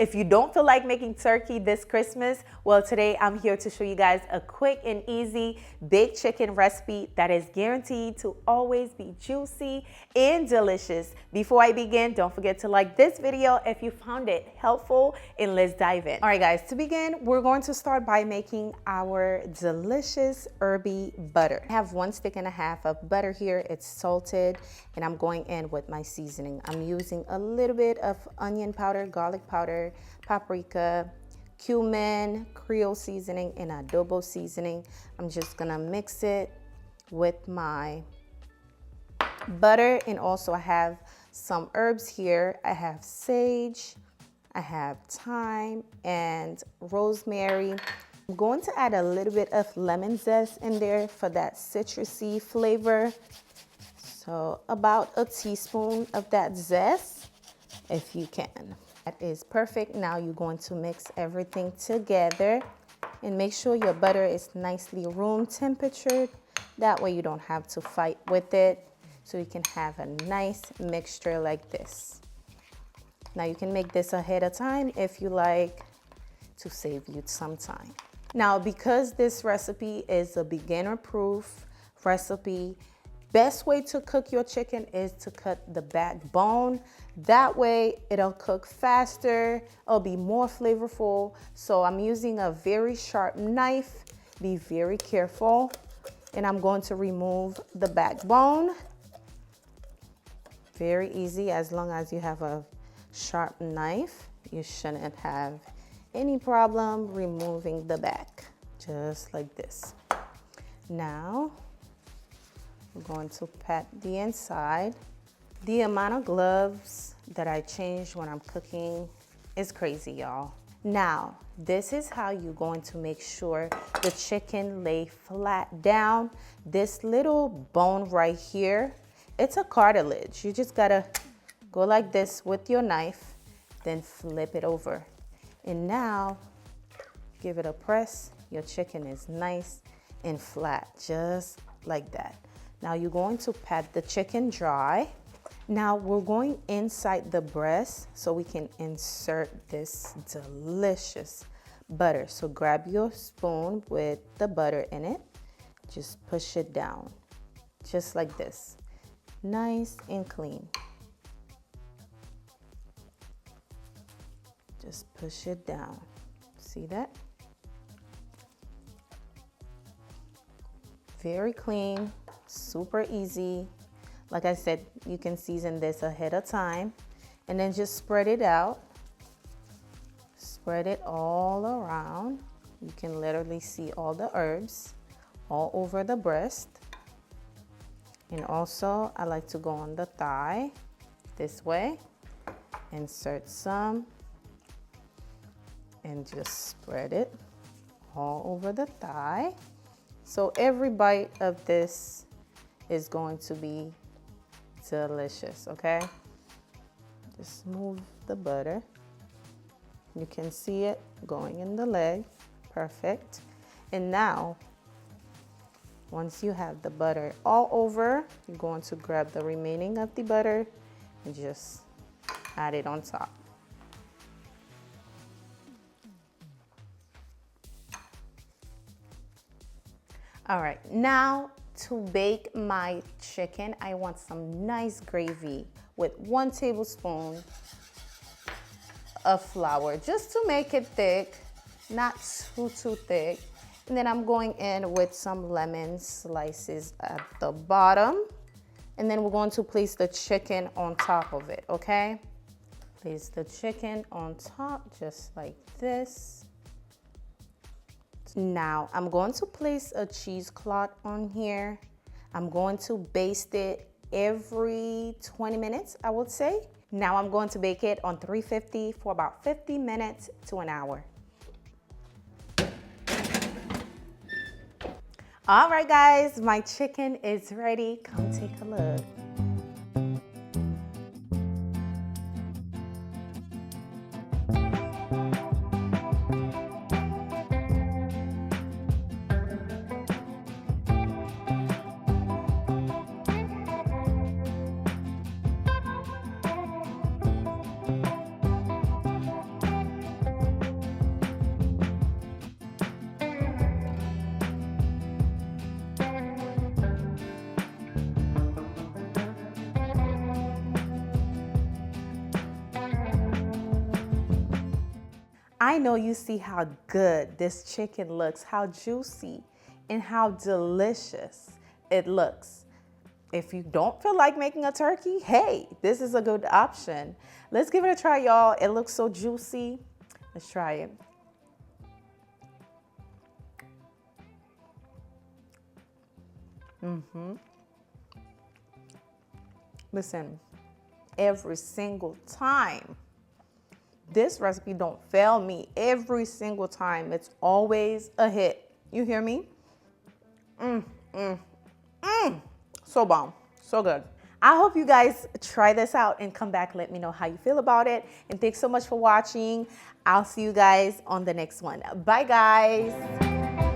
If you don't feel like making turkey this Christmas, well, today I'm here to show you guys a quick and easy baked chicken recipe that is guaranteed to always be juicy and delicious. Before I begin, don't forget to like this video if you found it helpful, and let's dive in. All right, guys, to begin, we're going to start by making our delicious herby butter. I have 1.5 sticks of butter here. It's salted, and I'm going in with my seasoning. I'm using a little bit of onion powder, garlic powder, paprika, cumin, Creole seasoning, and adobo seasoning. I'm just gonna mix it with my butter, and also I have some herbs here. I have sage, I have thyme, and rosemary. I'm going to add a little bit of lemon zest in there for that citrusy flavor. So about a teaspoon of that zest, if you can. That is perfect. Now you're going to mix everything together and make sure your butter is nicely room temperature. That way you don't have to fight with it. So you can have a nice mixture like this. Now you can make this ahead of time if you like, to save you some time. Now, because this recipe is a beginner-proof recipe, best way to cook your chicken is to cut the backbone. That way it'll cook faster, it'll be more flavorful. So I'm using a very sharp knife. Be very careful. And I'm going to remove the backbone. Very easy. As long as you have a sharp knife, you shouldn't have any problem removing the back, just like this. Now we're going to pat the inside. The amount of gloves that I change when I'm cooking is crazy, y'all. Now, this is how you're going to make sure the chicken lay flat down. This little bone right here, it's a cartilage. You just gotta go like this with your knife, then flip it over. And now, give it a press. Your chicken is nice and flat, just like that. Now you're going to pat the chicken dry. Now we're going inside the breast so we can insert this delicious butter. So grab your spoon with the butter in it. Just push it down, just like this. Nice and clean. Just push it down. See that? Very clean, super easy. Like I said, you can season this ahead of time and then just spread it out. Spread it all around. You can literally see all the herbs all over the breast. And also, I like to go on the thigh this way. Insert some and just spread it all over the thigh. So every bite of this is going to be delicious, okay? Just move the butter. You can see it going in the leg. Perfect. And now, once you have the butter all over, you're going to grab the remaining of the butter and just add it on top. All right, now to bake my chicken, I want some nice gravy with 1 tablespoon of flour, just to make it thick, not too thick. And then I'm going in with some lemon slices at the bottom. And then we're going to place the chicken on top of it, okay? Place the chicken on top, just like this. Now, I'm going to place a cheesecloth on here. I'm going to baste it every 20 minutes, I would say. Now I'm going to bake it on 350 for about 50 minutes to an hour. All right, guys, my chicken is ready. Come take a look. I know you see how good this chicken looks, how juicy and how delicious it looks. If you don't feel like making a turkey, hey, this is a good option. Let's give it a try, y'all. It looks so juicy. Let's try it. Listen, every single time, this recipe don't fail me. Every single time, it's always a hit. You hear me? So bomb, so good. I hope you guys try this out and come back. Let me know how you feel about it. And thanks so much for watching. I'll see you guys on the next one. Bye, guys.